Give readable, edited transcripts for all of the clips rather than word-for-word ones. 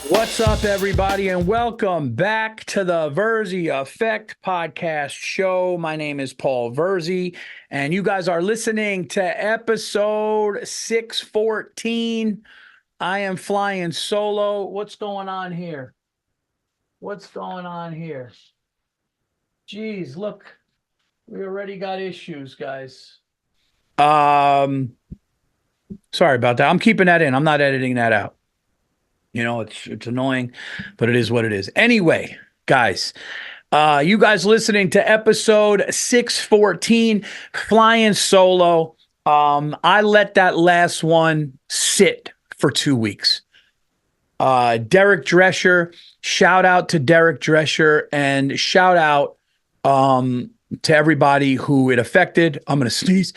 What's up, everybody, and welcome back to the Virzi Effect podcast show. My name is Paul Virzi, and you guys are listening to episode 614. I am flying solo. What's going on here? What's going on here? Geez, look, we already got issues, guys. Sorry about that. I'm keeping that in. I'm not editing that out. You know, it's annoying, but it is what it is. Anyway, guys, you guys listening to episode 614, Flying Solo. I let that last one sit for 2 weeks. Derek Drescher, shout out to Derek Drescher, and shout out to everybody who it affected. I'm going to sneeze.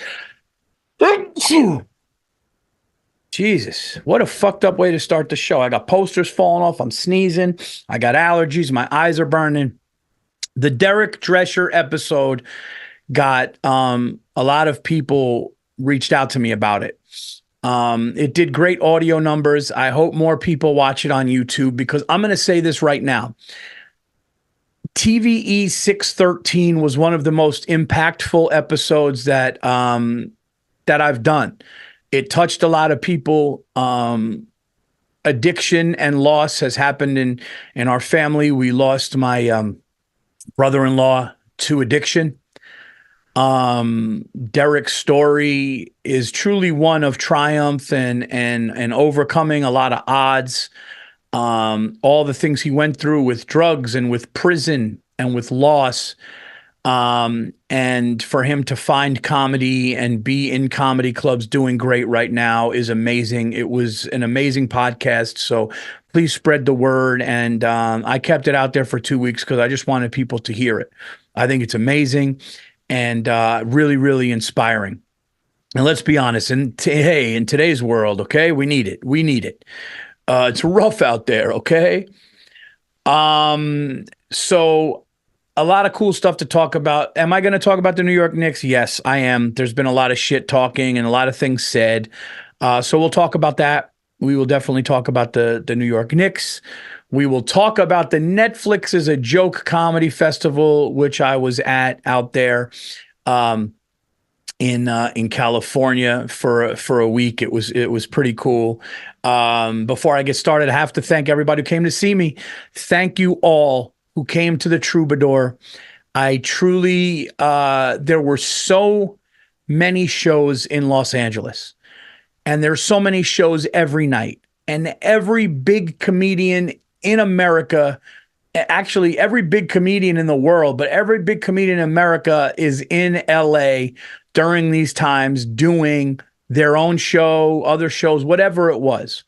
Jesus, what a fucked up way to start the show. I got posters falling off. I'm sneezing. I got allergies. My eyes are burning. The Derek Drescher episode got a lot of people reached out to me about it. It did great audio numbers. I hope more people watch it on YouTube because I'm going to say this right now. TVE 613 was one of the most impactful episodes that I've done. It touched a lot of people. Addiction and loss has happened in our family. We lost my brother-in-law to addiction. Derek's story is truly one of triumph and overcoming a lot of odds. All the things he went through with drugs and with prison and with loss. And for him to find comedy and be in comedy clubs doing great right now is amazing. It was an amazing podcast. So please spread the word. And I kept it out there for 2 weeks because I just wanted people to hear it. I think it's amazing and really, really inspiring. And let's be honest, hey, in today's world, okay, we need it. We need it. It's rough out there, okay? So a lot of cool stuff to talk about. Am I going to talk about the New York Knicks? Yes, I am. There's been a lot of shit talking and a lot of things said. So we'll talk about that. We will definitely talk about the New York Knicks. We will talk about the Netflix is a Joke comedy festival, which I was at out there in California for a week. It was pretty cool. Before I get started, I have to thank everybody who came to see me. Thank you all who came to the Troubadour. I truly, there were so many shows in Los Angeles, and there's so many shows every night, and every big comedian in America, actually every big comedian in the world, but every big comedian in America is in LA during these times doing their own show, other shows, whatever it was.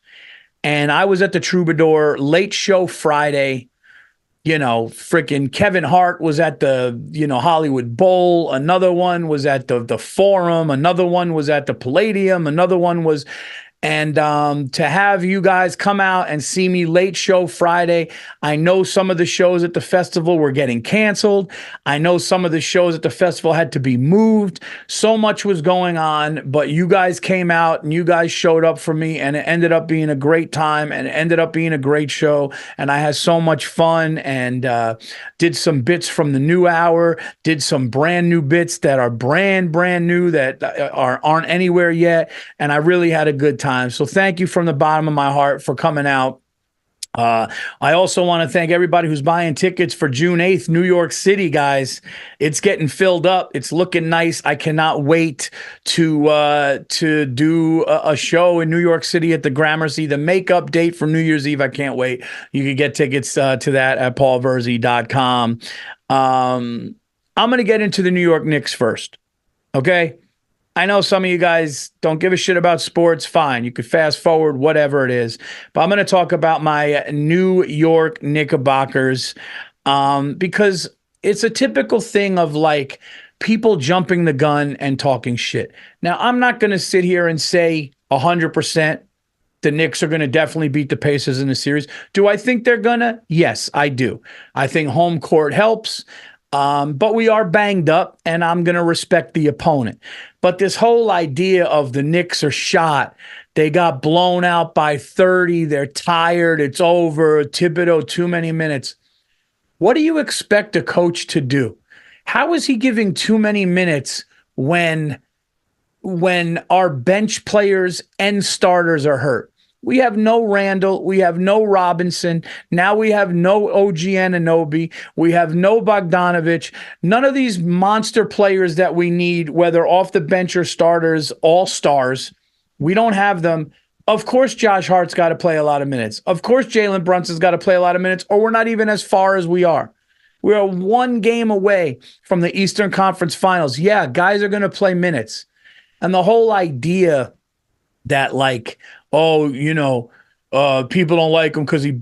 And I was at the Troubadour, late show Friday. You know, freaking Kevin Hart was at the, Hollywood Bowl. Another one was at the Forum. Another one was at the Palladium. Another one was, and to have you guys come out and see me late show Friday. I know some of the shows at the festival were getting canceled. I know some of the shows at the festival had to be moved. So much was going on, but you guys came out and you guys showed up for me, and it ended up being a great time and it ended up being a great show. And I had so much fun and did some bits from the new hour, did some brand new bits that are brand new that aren't anywhere yet. And I really had a good time. So thank you from the bottom of my heart for coming out. I also want to thank everybody who's buying tickets for June 8th, New York City, guys. It's getting filled up. It's looking nice. I cannot wait to do a show in New York City at the Gramercy. The makeup date for New Year's Eve, I can't wait. You can get tickets to that at paulvirzi.com. I'm going to get into the New York Knicks first, okay? I know some of you guys don't give a shit about sports. Fine. You could fast forward, whatever it is. But I'm going to talk about my New York Knickerbockers because it's a typical thing of like people jumping the gun and talking shit. Now, I'm not going to sit here and say 100% the Knicks are going to definitely beat the Pacers in the series. Do I think they're going to? Yes, I do. I think home court helps. But we are banged up, and I'm going to respect the opponent. But this whole idea of the Knicks are shot, they got blown out by 30, they're tired, it's over, Thibodeau, too many minutes. What do you expect a coach to do? How is he giving too many minutes when our bench players and starters are hurt? We have no Randall. We have no Robinson. Now we have no OG Anunoby. We have no Bogdanovich. None of these monster players that we need, whether off the bench or starters, all stars. We don't have them. Of course, Josh Hart's got to play a lot of minutes. Of course, Jalen Brunson's got to play a lot of minutes, or we're not even as far as we are. We are one game away from the Eastern Conference Finals. Yeah, guys are going to play minutes. And the whole idea that, like, oh, people don't like him because he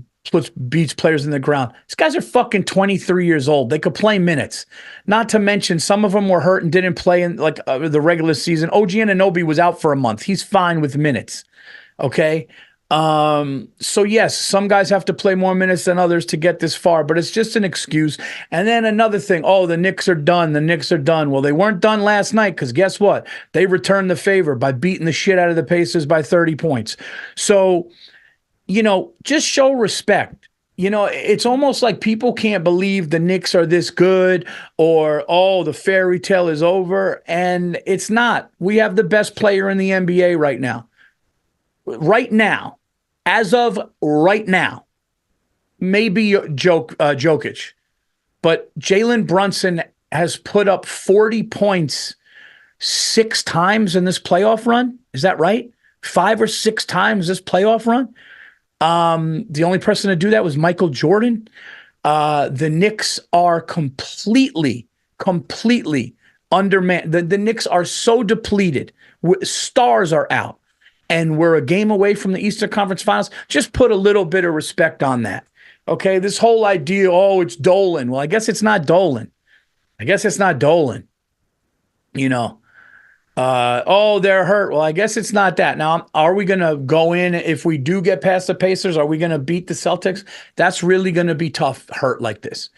beats players in the ground. These guys are fucking 23 years old. They could play minutes. Not to mention, some of them were hurt and didn't play in the regular season. OG Anunoby was out for a month. He's fine with minutes. Okay. So yes, some guys have to play more minutes than others to get this far, but it's just an excuse. And then another thing, oh, the Knicks are done. The Knicks are done. Well, they weren't done last night because guess what? They returned the favor by beating the shit out of the Pacers by 30 points. So, just show respect. It's almost like people can't believe the Knicks are this good or, oh, the fairy tale is over. And it's not. We have the best player in the NBA right now. Right now. As of right now, maybe Jokic, but Jalen Brunson has put up 40 points 6 times in this playoff run. Is that right? 5 or 6 times this playoff run. The only person to do that was Michael Jordan. The Knicks are completely undermanned. The Knicks are so depleted. Stars are out. And we're a game away from the Eastern Conference Finals. Just put a little bit of respect on that. Okay, this whole idea, oh, it's Dolan. Well, I guess it's not Dolan. Oh, they're hurt. Well, I guess it's not that. Now, are we going to go in, if we do get past the Pacers, are we going to beat the Celtics? That's really going to be tough, hurt like this.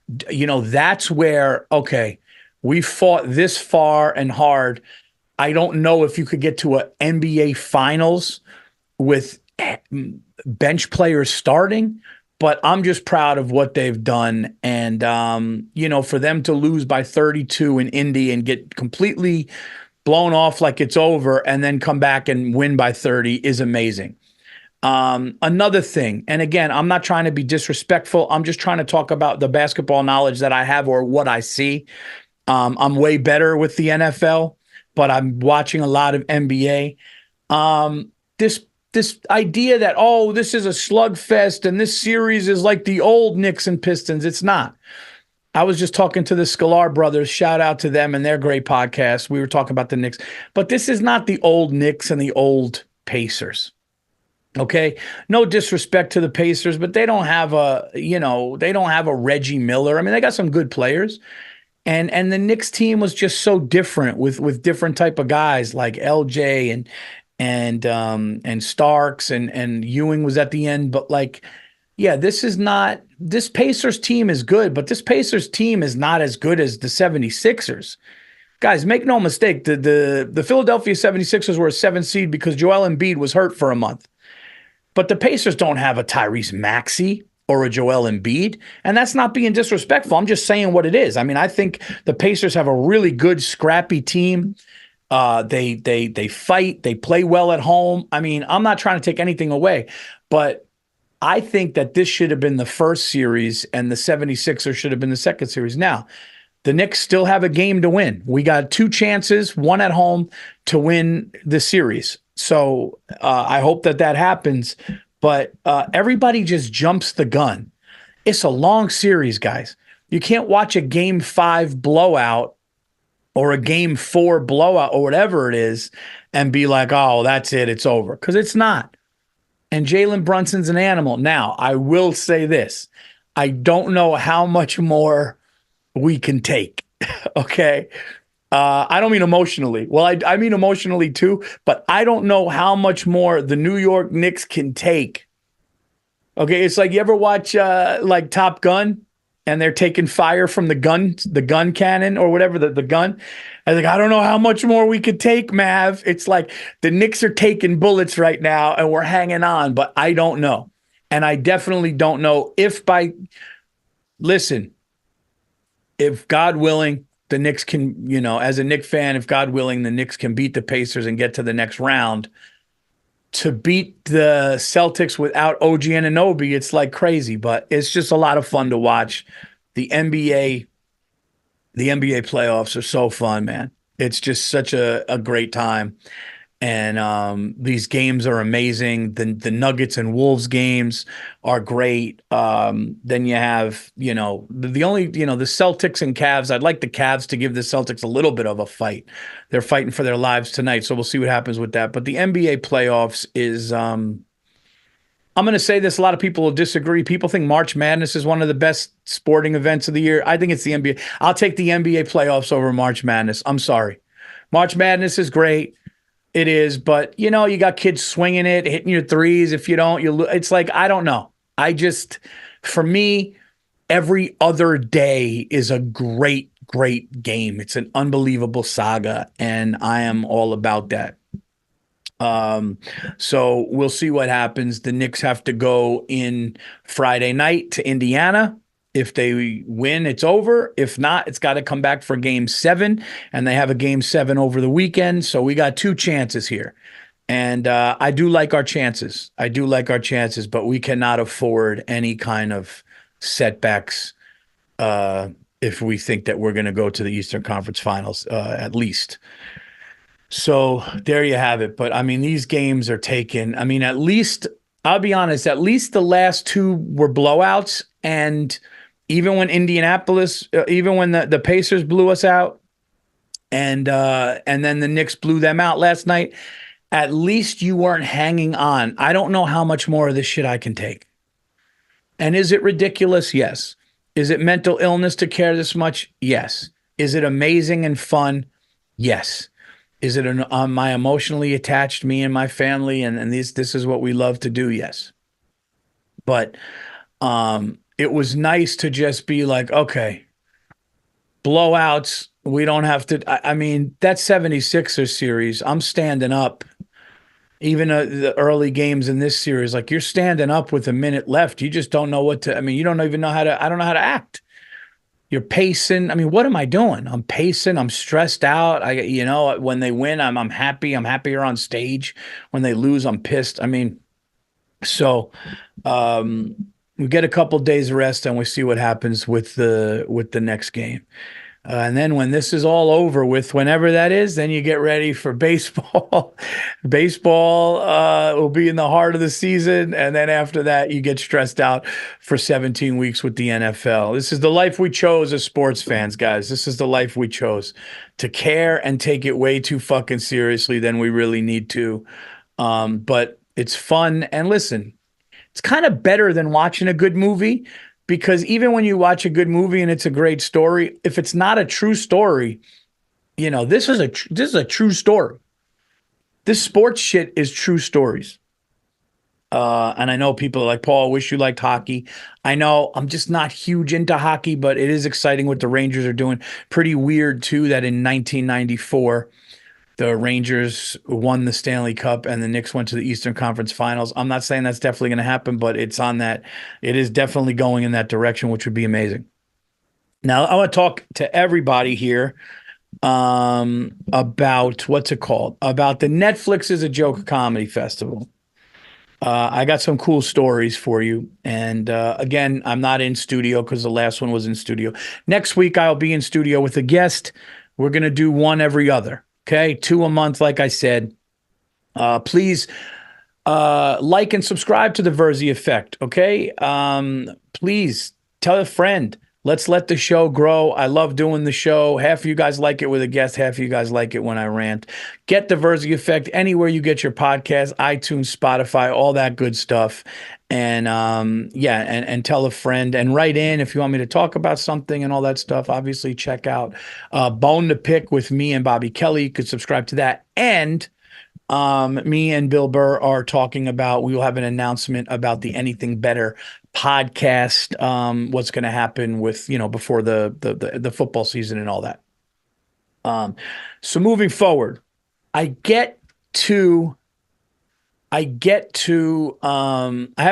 That's where, okay, we fought this far and hard. I don't know if you could get to an NBA Finals with bench players starting, but I'm just proud of what they've done. And, for them to lose by 32 in Indy and get completely blown off like it's over and then come back and win by 30 is amazing. Another thing, and again, I'm not trying to be disrespectful. I'm just trying to talk about the basketball knowledge that I have or what I see. I'm way better with the NFL. But I'm watching a lot of NBA. This idea that, oh, this is a slugfest and this series is like the old Knicks and Pistons. It's not. I was just talking to the Scalar brothers. Shout out to them and their great podcast. We were talking about the Knicks. But this is not the old Knicks and the old Pacers. Okay? No disrespect to the Pacers, but they don't have a Reggie Miller. I mean, they got some good players. And the Knicks team was just so different with different type of guys like LJ and Starks and Ewing was at the end. But this Pacers team is good, but this Pacers team is not as good as the 76ers. Guys, make no mistake, the Philadelphia 76ers were a 7th seed because Joel Embiid was hurt for a month. But the Pacers don't have a Tyrese Maxey or a Joel Embiid. And that's not being disrespectful. I'm just saying what it is. I mean, I think the Pacers have a really good, scrappy team. They fight. They play well at home. I mean, I'm not trying to take anything away, but I think that this should have been the first series and the 76ers should have been the second series. Now, the Knicks still have a game to win. We got 2 chances, one at home, to win the series. So I hope that happens. But everybody just jumps the gun. It's a long series, guys. You can't watch a Game 5 blowout or a Game 4 blowout or whatever it is and be like, oh, that's it, it's over. Because it's not. And Jalen Brunson's an animal. Now, I will say this. I don't know how much more we can take, okay? I don't mean emotionally. Well, I mean emotionally too, but I don't know how much more the New York Knicks can take. Okay, it's like, you ever watch like Top Gun? and they're taking fire from the gun cannon or whatever, the gun. I was like, I don't know how much more we could take, Mav. It's like the Knicks are taking bullets right now and we're hanging on, but I don't know. And I definitely don't know if listen, if God willing, the Knicks can, as a Knicks fan, if God willing, the Knicks can beat the Pacers and get to the next round. To beat the Celtics without OG Anunoby, it's like crazy, but it's just a lot of fun to watch. The NBA, the NBA playoffs are so fun, man. It's just such a great time. And these games are amazing. The Nuggets and Wolves games are great. Then you have, the only, the Celtics and Cavs. I'd like the Cavs to give the Celtics a little bit of a fight. They're fighting for their lives tonight, so we'll see what happens with that. But the NBA playoffs is, I'm going to say this. A lot of people will disagree. People think March Madness is one of the best sporting events of the year. I think it's the NBA. I'll take the NBA playoffs over March Madness. I'm sorry. March Madness is great. It is, but you got kids swinging it, hitting your threes. If you don't, it's like, I don't know. For me, every other day is a great, great game. It's an unbelievable saga, and I am all about that. So we'll see what happens. The Knicks have to go in Friday night to Indiana. If they win, it's over. If not, it's got to come back for game 7, and they have a game 7 over the weekend. So we got 2 chances here. And I do like our chances. But we cannot afford any kind of setbacks if we think that we're going to go to the Eastern Conference Finals, at least. So there you have it. But, I mean, these games are taken. I mean, at least, I'll be honest, at least the last 2 were blowouts. And even when even when the Pacers blew us out, and then the Knicks blew them out last night, at least you weren't hanging on. I don't know how much more of this shit I can take. And is it ridiculous? Yes. Is it mental illness to care this much? Yes. Is it amazing and fun? Yes. Is it am I emotionally attached, me and my family, and this is what we love to do? Yes. But it was nice to just be like, okay, blowouts, we don't have to. I mean, that 76ers series, I'm standing up. Even the early games in this series, like you're standing up with a minute left. You just don't know what to, I mean, you don't even know how to, I don't know how to act. You're pacing. I mean, what am I doing? I'm pacing. I'm stressed out. When they win, I'm happy. I'm happier on stage. When they lose, I'm pissed. I mean, so, we get a couple days rest and we see what happens with the next game. And then when this is all over with, whenever that is, then you get ready for baseball. Baseball will be in the heart of the season. And then after that, you get stressed out for 17 weeks with the NFL. This is the life we chose as sports fans, guys. This is the life we chose, to care and take it way too fucking seriously than we really need to. But it's fun. And listen, it's kind of better than watching a good movie, because even when you watch a good movie and it's a great story, if it's not a true story, this is a true story. This sports shit is true stories. And I know people are like, Paul, I wish you liked hockey. I know I'm just not huge into hockey, but it is exciting what the Rangers are doing. Pretty weird, too, that in 1994, the Rangers won the Stanley Cup and the Knicks went to the Eastern Conference Finals. I'm not saying that's definitely going to happen, but it is definitely going in that direction, which would be amazing. Now, I want to talk to everybody here about what's it called? About the Netflix is a Joke Comedy Festival. I got some cool stories for you. And again, I'm not in studio because the last one was in studio. Next week, I'll be in studio with a guest. We're going to do one every other. Okay, 2 a month, like I said. Please like and subscribe to the Virzi Effect, okay? Please tell a friend. Let's let the show grow. I love doing the show. Half of you guys like it with a guest. Half of you guys like it when I rant. Get the Virzi Effect anywhere you get your podcast, iTunes, Spotify, all that good stuff. And and tell a friend and write in if you want me to talk about something and all that stuff. Obviously, check out Bone to Pick with me and Bobby Kelly. You could subscribe to that. And Me and Bill Burr are talking about, we will have an announcement about the Anything Better podcast, what's going to happen with, before the football season and all that. Um, so moving forward, I get to, I have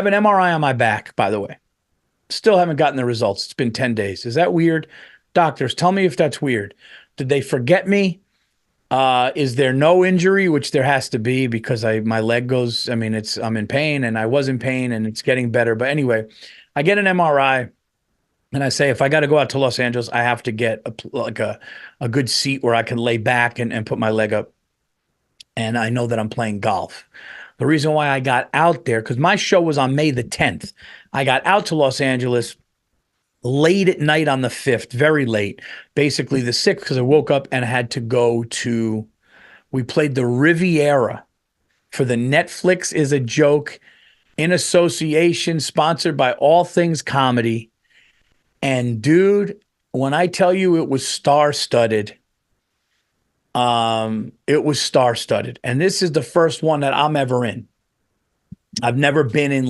an MRI on my back, by the way. Still haven't gotten the results. It's been 10 days. Is that weird? Doctors, tell me if that's weird. Did they forget me? Is there no injury, which there has to be because my leg goes, I mean, I'm in pain and I was in pain and it's getting better. But anyway, I get an MRI and I say, if I got to go out to Los Angeles, I have to get a good seat where I can lay back and put my leg up. And I know that I'm playing golf. The reason why I got out there, because my show was on May the 10th. I got out to Los Angeles late at night on the 5th, very late, basically the 6th, because I woke up and had to go to, we played the Riviera for the Netflix is a Joke in association, sponsored by All Things Comedy. And dude, when I tell you it was star-studded, it was star-studded. And this is the first one that I'm ever in. I've never been in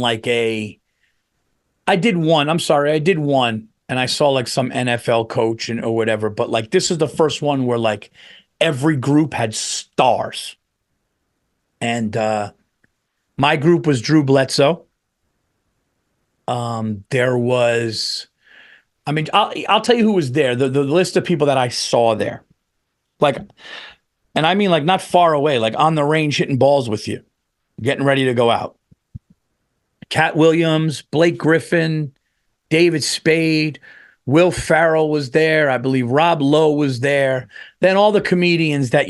I did one, and I saw like some NFL coach or whatever, but like this is the first one where like every group had stars. And my group was Drew Bledsoe. There was, I mean, I'll tell you who was there. The list of people that I saw there. Like, and I mean like not far away, like on the range hitting balls with you, getting ready to go out. Cat Williams, Blake Griffin, David Spade, Will Ferrell was there. I believe Rob Lowe was there. Then all the comedians that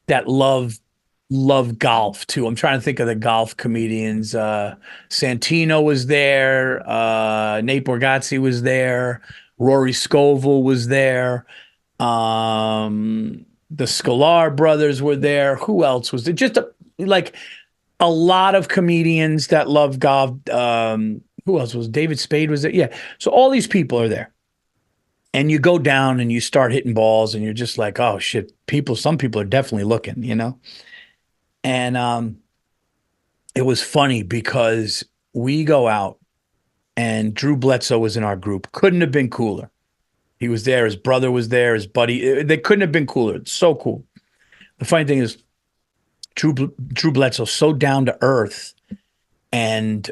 that love golf too. I'm trying to think of the golf comedians. Santino was there. Nate Bargatze was there. Rory Scovel was there. The Sklar brothers were there. Who else was there? Just a lot of comedians that love golf. Who else was David Spade was there? Yeah. So all these people are there. And you go down and you start hitting balls and you're just like, oh shit, some people are definitely looking, And it was funny because we go out and Drew Bledsoe was in our group. Couldn't have been cooler. He was there. His brother was there. His buddy. They couldn't have been cooler. It's so cool. The funny thing is, Drew Bledsoe so down to earth, and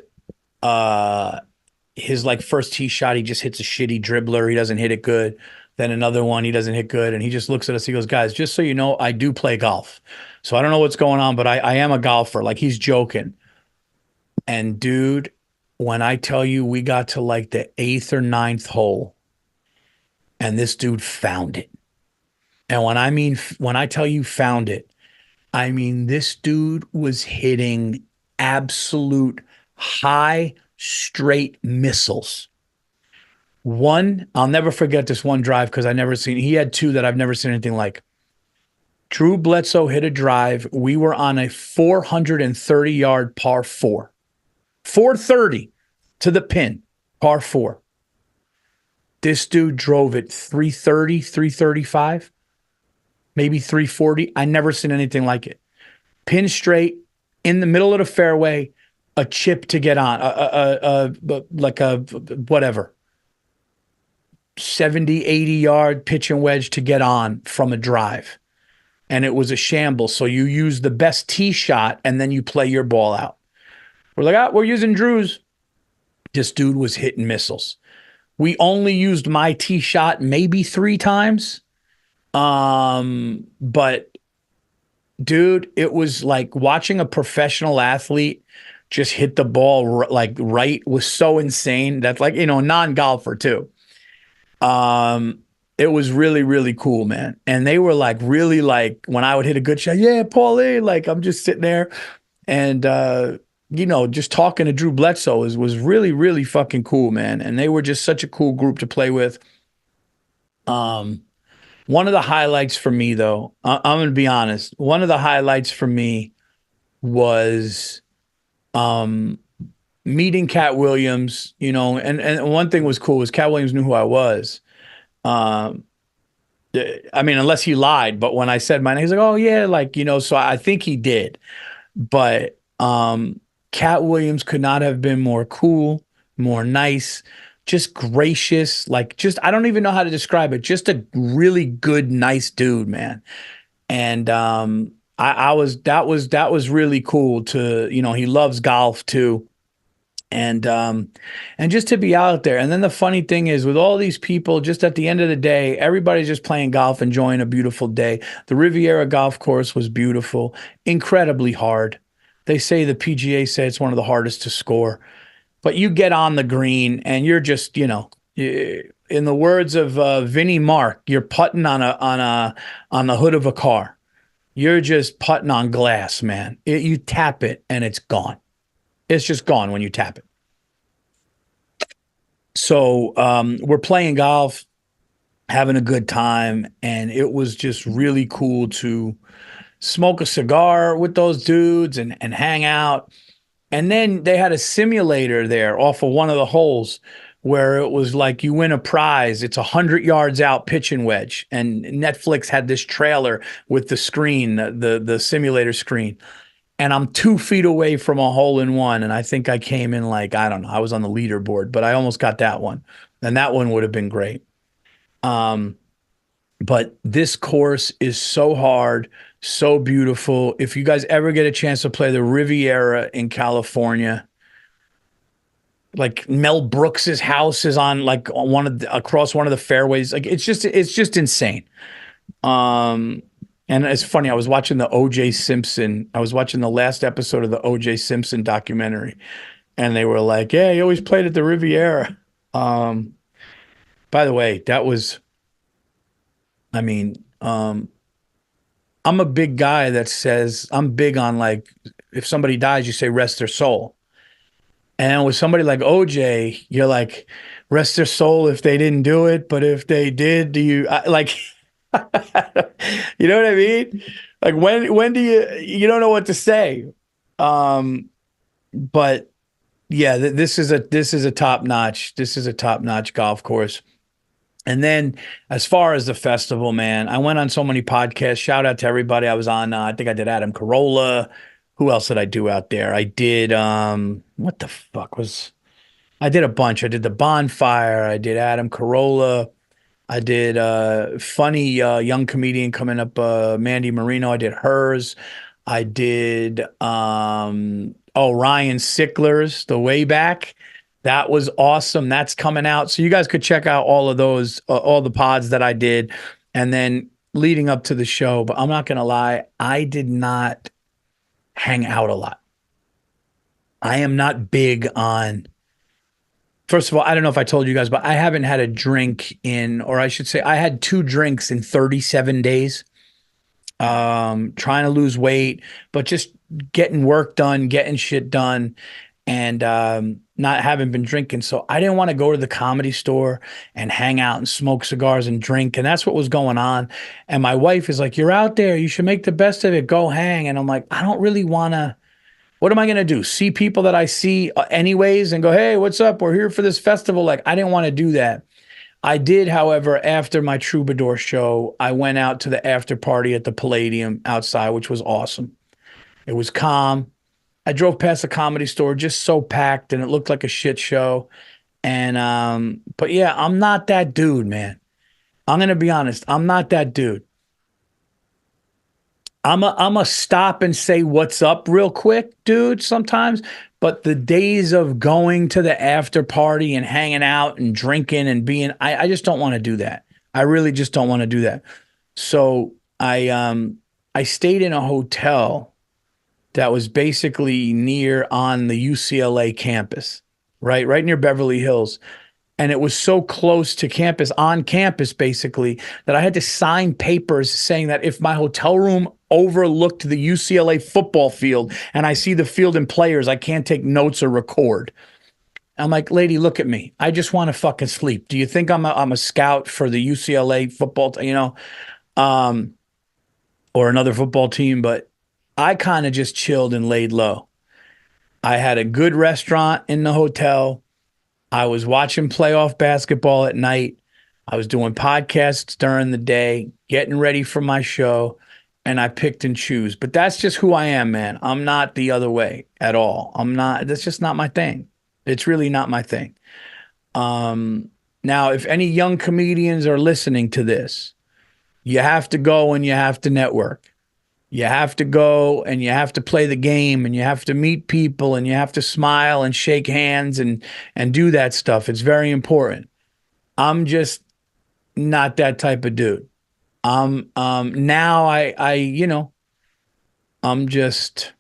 his like first tee shot, he just hits a shitty dribbler. He doesn't hit it good. Then another one, he doesn't hit good, and he just looks at us. He goes, "Guys, just so you know, I do play golf, so I don't know what's going on, but I am a golfer." Like he's joking. And dude, when I tell you, we got to like the 8th or 9th hole, and this dude found it. And when I tell you found it, I mean, this dude was hitting absolute high straight missiles. One, I'll never forget this one drive because he had two that I've never seen anything like. Drew Bledsoe hit a drive. We were on a 430-yard par 4. 430 to the pin, par 4. This dude drove it 330, 335. Maybe 340. I never seen anything like it. Pin straight in the middle of the fairway, a chip to get on, like a whatever, 70, 80-yard pitch and wedge to get on from a drive. And it was a shambles. So you use the best tee shot and then you play your ball out. We're like, we're using Drew's. This dude was hitting missiles. We only used my tee shot maybe 3 times. But dude, it was like watching a professional athlete just hit the ball right was so insane. That's like, non-golfer too. It was really, really cool, man. And they were like, really like when I would hit a good shot, yeah, Paulie, like I'm just sitting there and, just talking to Drew Bledsoe was really, really fucking cool, man. And they were just such a cool group to play with. One of the highlights for me, though, I'm going to be honest. One of the highlights for me was meeting Cat Williams, and one thing was cool was Cat Williams knew who I was. I mean, unless he lied, but when I said my name, he's like, oh yeah, like, so I think he did. But Cat Williams could not have been more cool, more nice, just gracious, like just I don't even know how to describe it. Just a really good, nice dude, man. And I was that was really cool to, he loves golf too. And and just to be out there. And then the funny thing is with all these people, just at the end of the day, everybody's just playing golf, enjoying a beautiful day. The Riviera golf course was beautiful, incredibly hard. They say the PGA say it's one of the hardest to score, but you get on the green and you're just, in the words of Vinnie Mark, you're putting on the hood of a car. You're just putting on glass, man. You tap it and it's gone. It's just gone when you tap it. So we're playing golf, having a good time, and it was just really cool to smoke a cigar with those dudes and hang out. And then they had a simulator there off of one of the holes where it was like you win a prize. It's 100 yards out pitching wedge, and Netflix had this trailer with the screen, the simulator screen. And I'm 2 feet away from a hole in one. And I think I came in like, I don't know, I was on the leaderboard, but I almost got that one. And that one would have been great. Um, but this course is so hard, so beautiful. If you guys ever get a chance to play the Riviera in California, like Mel Brooks's house is on like across one of the fairways. Like it's just insane. Um, and it's funny, I was watching the OJ Simpson. I was watching the last episode of the OJ Simpson documentary, and they were like, "Yeah, he always played at the Riviera." Um, by the way, I mean, I'm a big guy that says I'm big on like if somebody dies, you say rest their soul. And with somebody like OJ, you're like rest their soul if they didn't do it, but if they did, do you like? You know what I mean? Like when do you don't know what to say? Um, but yeah, this is a top notch golf course. And then as far as the festival, man, I went on so many podcasts. Shout out to everybody. I was on, I think I did Adam Carolla. Who else did I do out there? I did, what the fuck was, I did a bunch. I did the Bonfire. I did Adam Carolla. I did funny young comedian coming up, Mandy Marino. I did hers. I did Ryan Sickler's The Way Back. That was awesome. That's coming out. So you guys could check out all of those, all the pods that I did. And then leading up to the show, but I'm not gonna lie, I did not hang out a lot. I am not big on First of all, I don't know if I told you guys, but I haven't had a drink in, or I should say, I had 2 drinks in 37 days. Trying to lose weight, but just getting work done, getting shit done, and not having been drinking. So I didn't want to go to the Comedy Store and hang out and smoke cigars and drink. And that's what was going on. And my wife is like, "You're out there. You should make the best of it. Go hang." And I'm like, I don't really want to. What am I going to do? See people that I see anyways and go, "Hey, what's up? We're here for this festival." Like, I didn't want to do that. I did, however, after my Troubadour show, I went out to the after party at the Palladium outside, which was awesome. It was calm. I drove past the Comedy Store, just so packed, and it looked like a shit show. And but yeah, I'm not that dude, man. I'm gonna be honest. I'm not that dude. I'm a stop and say what's up real quick, dude, sometimes. But the days of going to the after party and hanging out and drinking and I just don't want to do that. I really just don't want to do that. So I stayed in a hotel that was basically near on the UCLA campus, right near Beverly Hills. And it was so close to campus, on campus, basically, that I had to sign papers saying that if my hotel room overlooked the UCLA football field and I see the field and players, I can't take notes or record. I'm like, lady, look at me. I just want to fucking sleep. Do you think I'm a scout for the UCLA football, um, or another football team? But I kind of just chilled and laid low. I had a good restaurant in the hotel. I was watching playoff basketball at night. I was doing podcasts during the day, getting ready for my show, and I picked and choose. But that's just who I am, man. I'm not the other way at all. I'm not, that's just not my thing. It's really not my thing. Um, Now, if any young comedians are listening to this, you have to go and you have to network. You have to go and you have to play the game and you have to meet people and you have to smile and shake hands and do that stuff. It's very important. I'm just not that type of dude. Now I'm just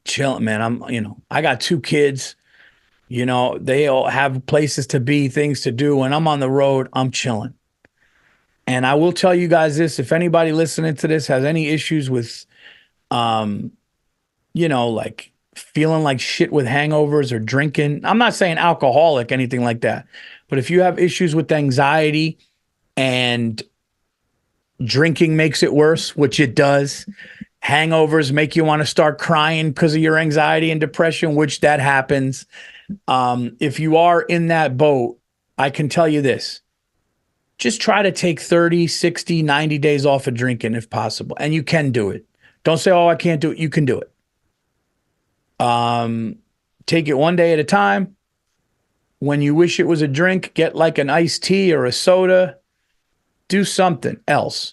chilling, man. I got two kids, they all have places to be, things to do. When I'm on the road, I'm chilling. And I will tell you guys this, if anybody listening to this has any issues with, um, like feeling like shit with hangovers or drinking, I'm not saying alcoholic, anything like that. But if you have issues with anxiety and drinking makes it worse, which it does, hangovers make you want to start crying because of your anxiety and depression, which that happens. If you are in that boat, I can tell you this. Just try to take 30, 60, 90 days off of drinking if possible. And you can do it. Don't say, oh, I can't do it. You can do it. Take it one day at a time. When you wish it was a drink, get like an iced tea or a soda. Do something else.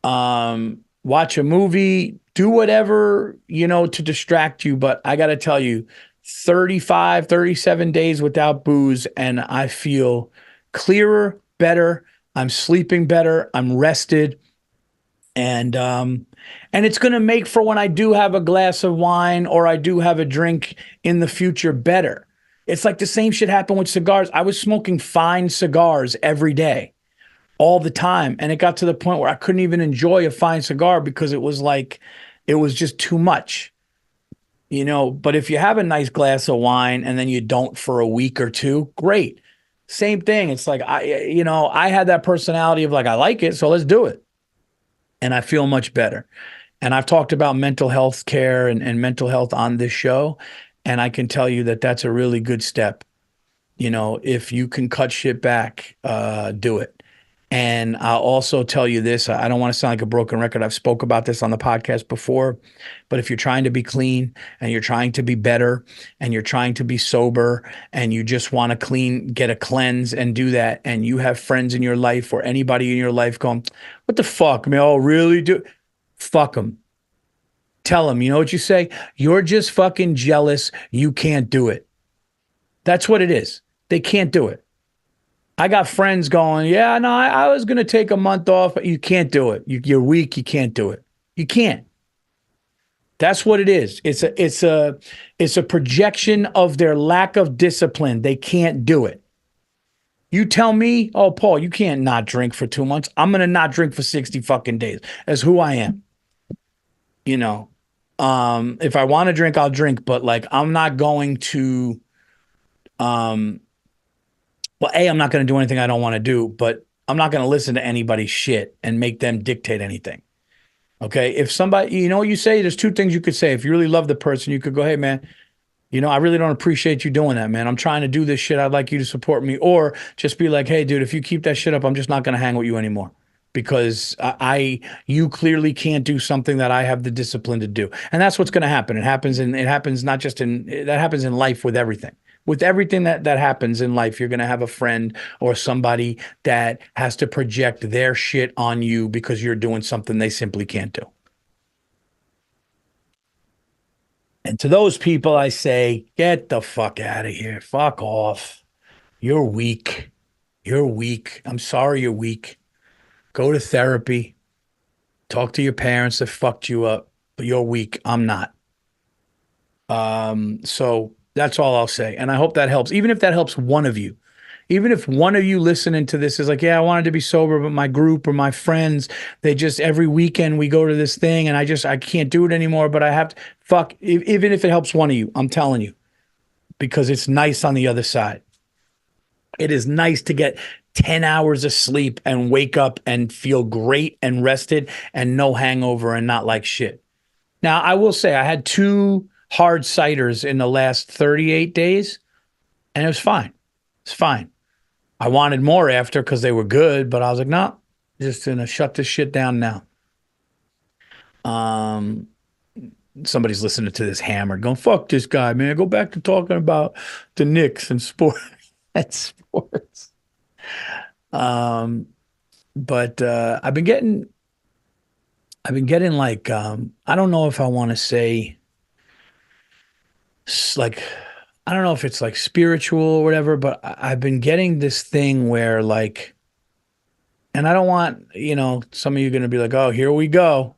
Watch a movie, do whatever, to distract you. But I got to tell you, 35, 37 days without booze, and I feel clearer, better. I'm sleeping better. I'm rested. And it's going to make for when I do have a glass of wine or I do have a drink in the future better. It's like the same shit happened with cigars. I was smoking fine cigars every day, all the time. And it got to the point where I couldn't even enjoy a fine cigar because it was like, it was just too much, But if you have a nice glass of wine and then you don't for a week or two, great. Same thing. It's like, I had that personality of like, I like it, so let's do it. And I feel much better. And I've talked about mental health care and mental health on this show. And I can tell you that that's a really good step. If you can cut shit back, do it. And I'll also tell you this, I don't want to sound like a broken record. I've spoke about this on the podcast before, but if you're trying to be clean and you're trying to be better and you're trying to be sober and you just want to get a cleanse and do that, and you have friends in your life or anybody in your life going, what the fuck, man? Oh, really? Fuck them. Tell them, you know what you say? You're just fucking jealous. You can't do it. That's what it is. They can't do it. I got friends going, yeah, no, I was going to take a month off, but you can't do it. You're weak. You can't do it. You can't. That's what it is. It's a projection of their lack of discipline. They can't do it. You tell me, oh, Paul, you can't not drink for 2 months. I'm going to not drink for 60 fucking days. That's who I am. If I want to drink, I'll drink, but like, I'm not going to, well, I'm not going to do anything I don't want to do, but I'm not going to listen to anybody's shit and make them dictate anything. Okay. If somebody, what you say, there's two things you could say. If you really love the person, you could go, hey, man, I really don't appreciate you doing that, man. I'm trying to do this shit. I'd like you to support me. Or just be like, hey, dude, if you keep that shit up, I'm just not going to hang with you anymore because you clearly can't do something that I have the discipline to do. And that's what's going to happen. It happens not just that happens in life with everything. With everything that happens in life, you're going to have a friend or somebody that has to project their shit on you because you're doing something they simply can't do. And to those people, I say, get the fuck out of here. Fuck off. You're weak. You're weak. I'm sorry you're weak. Go to therapy. Talk to your parents that fucked you up, but you're weak. I'm not. So that's all I'll say. And I hope that helps. Even if that helps one of you. Even if one of you listening to this is like, yeah, I wanted to be sober, but my group or my friends, they just every weekend we go to this thing and I can't do it anymore, but I have to fuck, even if it helps one of you, I'm telling you, because it's nice on the other side. It is nice to get 10 hours of sleep and wake up and feel great and rested and no hangover and not like shit. Now, I will say I had 2 hard ciders in the last 38 days and it was fine. It's fine. I wanted more after because they were good, but I was like, no, just gonna shut this shit down now. Um, Somebody's listening to this hammered, going, fuck this guy, man. Go back to talking about the Knicks and sport and sports. Um, but I've been getting like I don't know if I want to say like I don't know if it's like spiritual or whatever, but I've been getting this thing where like, and I don't want, some of you are going to be like, oh, here we go.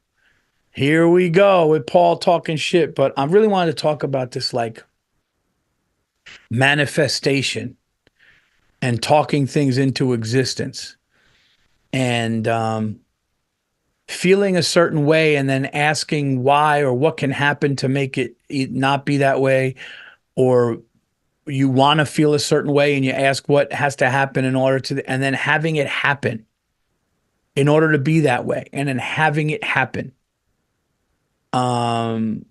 Here we go with Paul talking shit. But I really wanted to talk about this like manifestation and talking things into existence and feeling a certain way and then asking why or what can happen to make it not be that way, or you want to feel a certain way and you ask what has to happen in order to, and then having it happen in order to be that way and then having it happen. Um,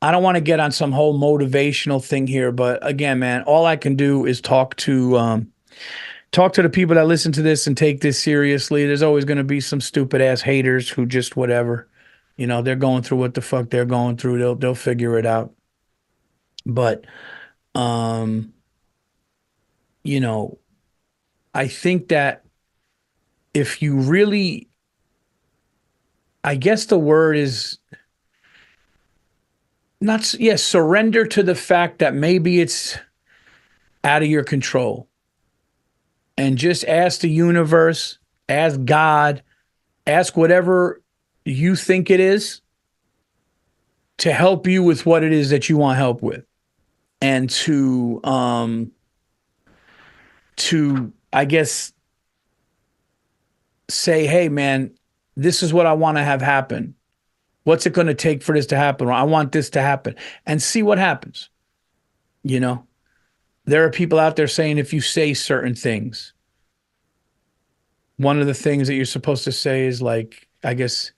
I don't want to get on some whole motivational thing here, but again, man, all I can do is talk to the people that listen to this and take this seriously. There's always going to be some stupid ass haters who just whatever, they're going through what the fuck they're going through. They'll figure it out. But um, you know, I think that if you really, I guess the word is not, yes, surrender to the fact that maybe it's out of your control and just ask the universe, ask God, ask whatever you think it is to help you with what it is that you want help with. And to I guess say, hey man, this is what I want to have happen. What's it going to take for this to happen? Or I want this to happen, and see what happens. You know, there are people out there saying if you say certain things, one of the things that you're supposed to say is like, I guess,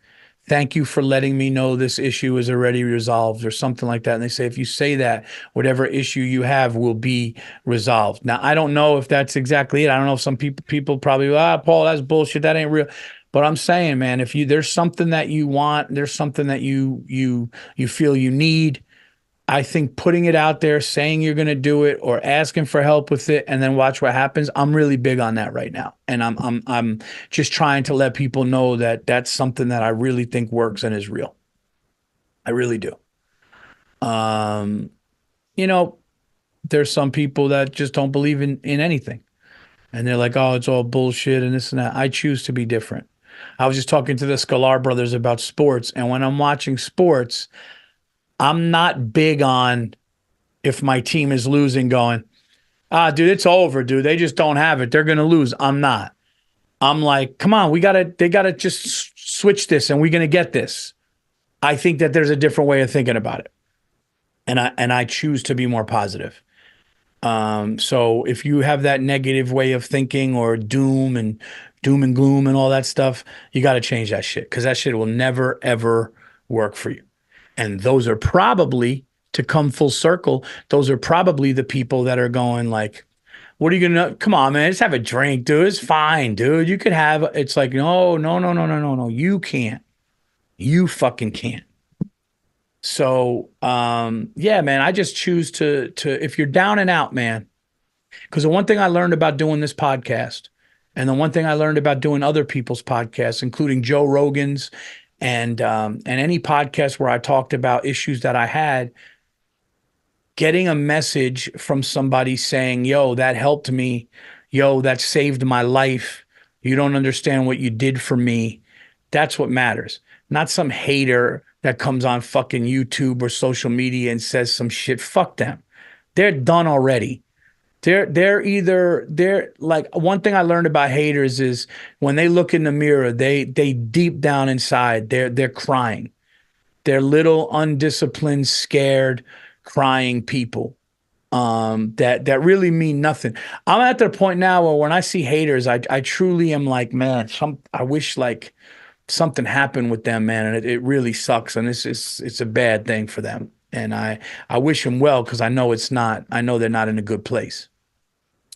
thank you for letting me know this issue is already resolved or something like that. And they say, if you say that, whatever issue you have will be resolved. Now, I don't know if that's exactly it. I don't know if some people probably, Paul, that's bullshit. That ain't real. But I'm saying, man, if there's something that you want, there's something that you feel you need, I think putting it out there, saying you're going to do it or asking for help with it and then watch what happens. I'm really big on that right now. And I'm just trying to let people know that that's something that I really think works and is real. I really do. Um, you know, there's some people that just don't believe in anything. And they're like, oh, it's all bullshit and this and that. I choose to be different. I was just talking to the Scalar brothers about sports. And when I'm watching sports, I'm not big on if my team is losing going, dude, it's over, dude. They just don't have it. They're going to lose. I'm not. I'm like, come on, they got to just switch this and we're going to get this. I think that there's a different way of thinking about it. And I choose to be more positive. So if you have that negative way of thinking or doom and gloom and all that stuff, you got to change that shit because that shit will never, ever work for you. And those are probably, to come full circle, those are probably the people that are going like, what are you going to, come on, man, just have a drink, dude. It's fine, dude. You could have, it's like, no, no, no, no, no, no, no. You can't. You fucking can't. So, yeah, man, I just choose if you're down and out, man, because the one thing I learned about doing this podcast and the one thing I learned about doing other people's podcasts, including Joe Rogan's and any podcast where I talked about issues that I had, getting a message from somebody saying, yo, that helped me. Yo, that saved my life. You don't understand what you did for me. That's what matters. Not some hater that comes on fucking YouTube or social media and says some shit. Fuck them. They're done already. They're like, one thing I learned about haters is when they look in the mirror, they deep down inside, they're crying. They're little undisciplined, scared, crying people that really mean nothing. I'm at the point now where when I see haters, I truly am like, man, I wish like something happened with them, man, and it really sucks, and it's a bad thing for them. And I wish them well because I know it's not. I know they're not in a good place.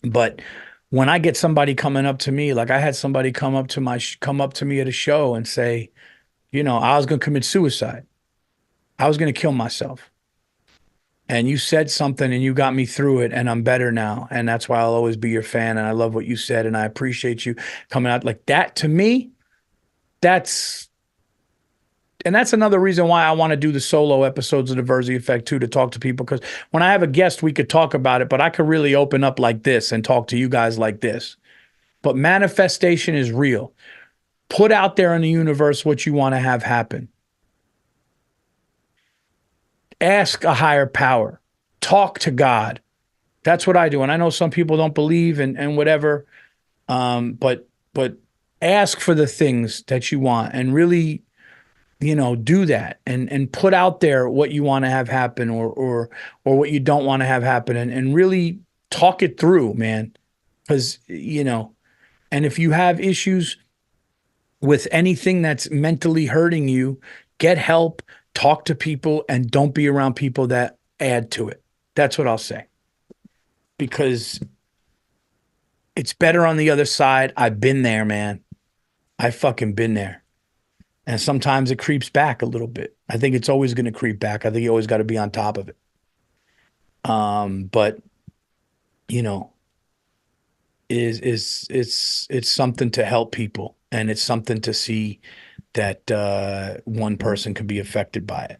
But when I get somebody coming up to me, like I had somebody come up to me at a show and say, I was going to commit suicide. I was going to kill myself. And you said something and you got me through it and I'm better now. And that's why I'll always be your fan. And I love what you said. And I appreciate you coming out like that. To me, that's another reason why I want to do the solo episodes of the Virzi Effect too, to talk to people. Because when I have a guest, we could talk about it, but I could really open up like this and talk to you guys like this. But manifestation is real. Put out there in the universe what you want to have happen. Ask a higher power. Talk to God. That's what I do. And I know some people don't believe and whatever, but ask for the things that you want and really, do that and put out there what you want to have happen or what you don't want to have happen and really talk it through, man. Because, and if you have issues with anything that's mentally hurting you, get help, talk to people, and don't be around people that add to it. That's what I'll say. Because it's better on the other side. I've been there, man. I fucking been there. And sometimes it creeps back a little bit. I think it's always going to creep back. I think you always got to be on top of it. But it's something to help people, and it's something to see that one person can be affected by it.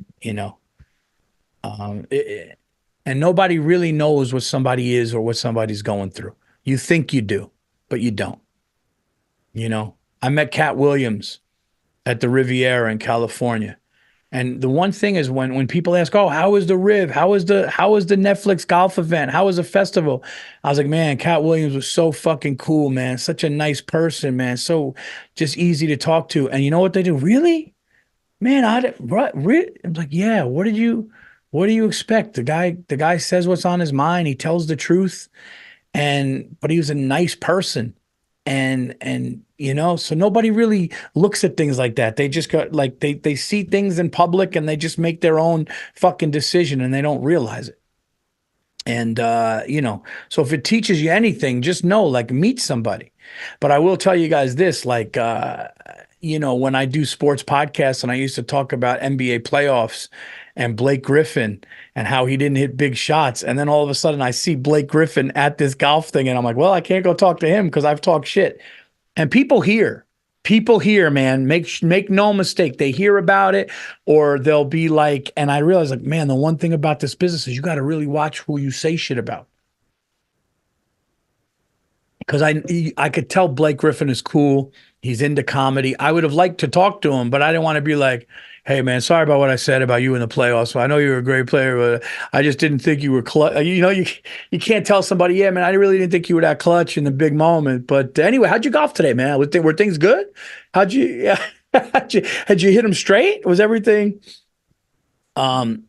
And nobody really knows what somebody is or what somebody's going through. You think you do, but you don't. I met Cat Williams at the Riviera in California. And the one thing is when people ask, oh, how was the Riv? How was the Netflix golf event? How was the festival? I was like, man, Cat Williams was so fucking cool, man. Such a nice person, man. So just easy to talk to. And you know what they do? Really? Man, I'm like, yeah, what do you expect? The guy says what's on his mind. He tells the truth. But he was a nice person. And so nobody really looks at things like that. They just got like they see things in public and they just make their own fucking decision and they don't realize it. And so if it teaches you anything, just know, like, meet somebody. But I will tell you guys this, like when I do sports podcasts and I used to talk about NBA playoffs and Blake Griffin and how he didn't hit big shots. And then all of a sudden I see Blake Griffin at this golf thing and I'm like, well, I can't go talk to him because I've talked shit. And people hear, man, make no mistake. They hear about it or they'll be like, and I realize, like, man, the one thing about this business is you got to really watch who you say shit about. Because I could tell Blake Griffin is cool. He's into comedy. I would have liked to talk to him, but I didn't want to be like, hey, man, sorry about what I said about you in the playoffs. So I know you're a great player, but I just didn't think you were clutch. You can't tell somebody, yeah, man, I really didn't think you were that clutch in the big moment. But anyway, how'd you golf today, man? Were things good? Had you hit them straight? Was everything? And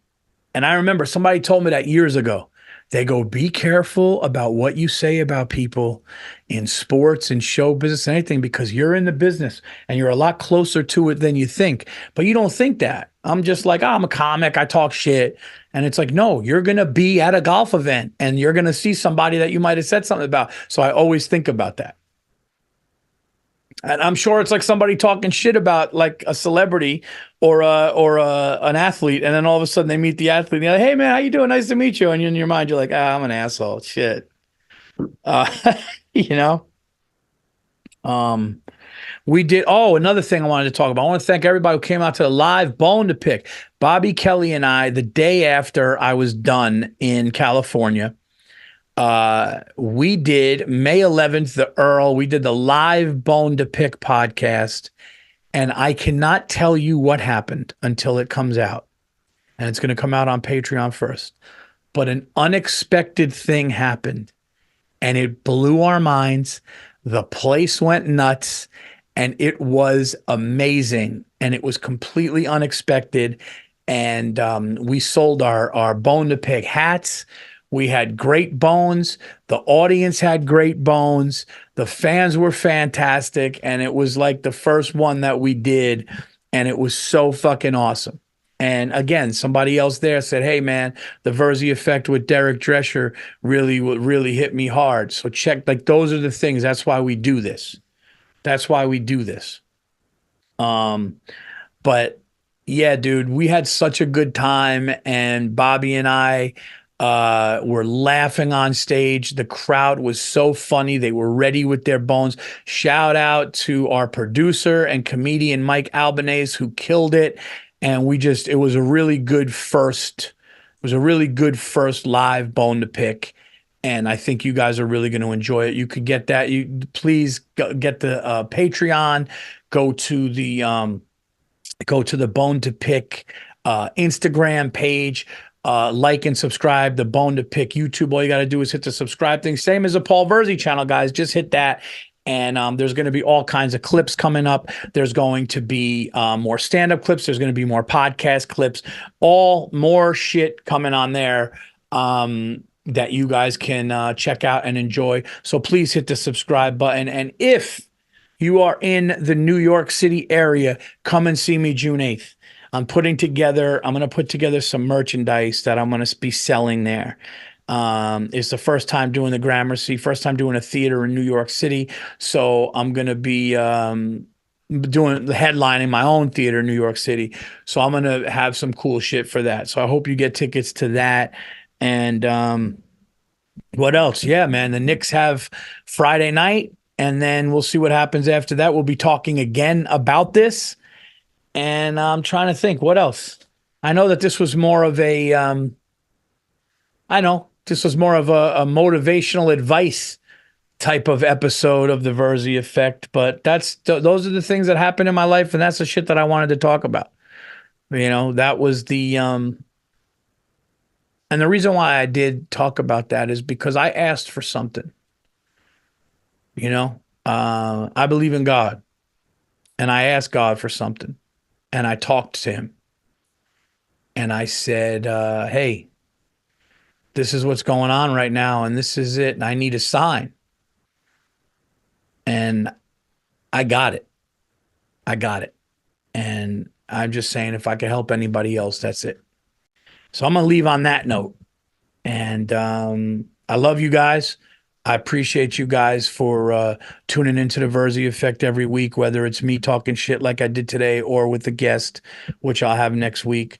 I remember somebody told me that years ago. They go, be careful about what you say about people in sports and show business and anything, because you're in the business and you're a lot closer to it than you think. But you don't think that. I'm just like, I'm a comic. I talk shit. And it's like, no, you're going to be at a golf event and you're going to see somebody that you might have said something about. So I always think about that. And I'm sure it's like somebody talking shit about like a celebrity or an athlete, and then all of a sudden they meet the athlete and they're like, hey man, how you doing? Nice to meet you. And in your mind, you're like, I'm an asshole. Shit. We did. Oh, another thing I wanted to talk about. I want to thank everybody who came out to the live Bone to Pick. Bobby Kelly and I, the day after I was done in California, we did May 11th, the Earl. We did the live Bone to Pick podcast. And I cannot tell you what happened until it comes out. And it's going to come out on Patreon first. But an unexpected thing happened. And it blew our minds. The place went nuts. And it was amazing. And it was completely unexpected. And we sold our Bone to Pick hats. We had great bones. The audience had great bones. The fans were fantastic. And it was like the first one that we did. And it was so fucking awesome. And again, somebody else there said, "Hey, man, the Virzi effect with Derek Drescher really hit me hard." So check, like, those are the things. That's why we do this. That's why we do this. Um, but yeah, dude, we had such a good time, and Bobby and I were laughing on stage. The crowd was so funny. They were ready with their bones. Shout out to our producer and comedian Mike Albanese, who killed it. And it was a really good first live bone to pick. And I think you guys are really going to enjoy it. You could get that. You please get the Patreon. Go to the Bone to Pick Instagram page. Like and subscribe the Bone to Pick YouTube. All you got to do is hit the subscribe thing. Same as the Paul Virzi channel, guys. Just hit that. And there's going to be all kinds of clips coming up. There's going to be more stand-up clips. There's going to be more podcast clips. All more shit coming on there that you guys can check out and enjoy. So please hit the subscribe button. And if you are in the New York City area, come and see me June 8th. I'm going to put together some merchandise that I'm going to be selling there. It's the first time doing the Gramercy, first time doing a theater in New York City. So I'm going to be doing the headlining my own theater in New York City. So I'm going to have some cool shit for that. So I hope you get tickets to that. And what else? Yeah, man, the Knicks have Friday night, and then we'll see what happens after that. We'll be talking again about this. And I'm trying to think what else. I know that this was more of a motivational advice type of episode of the Virzi effect, but those are the things that happened in my life, and that's the shit that I wanted to talk about. That was and the reason why I did talk about that is because I asked for something. I believe in God, and I asked God for something, and I talked to him, and I said, hey, this is what's going on right now, and this is it, and I need a sign. And I got it. And I'm just saying, if I could help anybody else, that's it. So I'm going to leave on that note. And I love you guys. I appreciate you guys for tuning into the Virzi Effect every week, whether it's me talking shit like I did today or with the guest, which I'll have next week.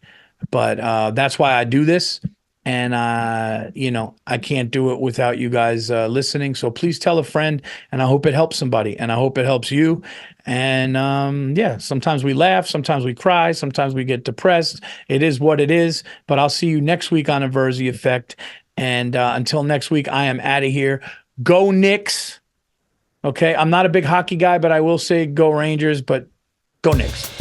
But that's why I do this. And, I can't do it without you guys listening. So please tell a friend, and I hope it helps somebody, and I hope it helps you. And sometimes we laugh, sometimes we cry, sometimes we get depressed. It is what it is. But I'll see you next week on a Virzi Effect. And until next week, I am out of here. Go Knicks. Okay, I'm not a big hockey guy, but I will say go Rangers, but go Knicks.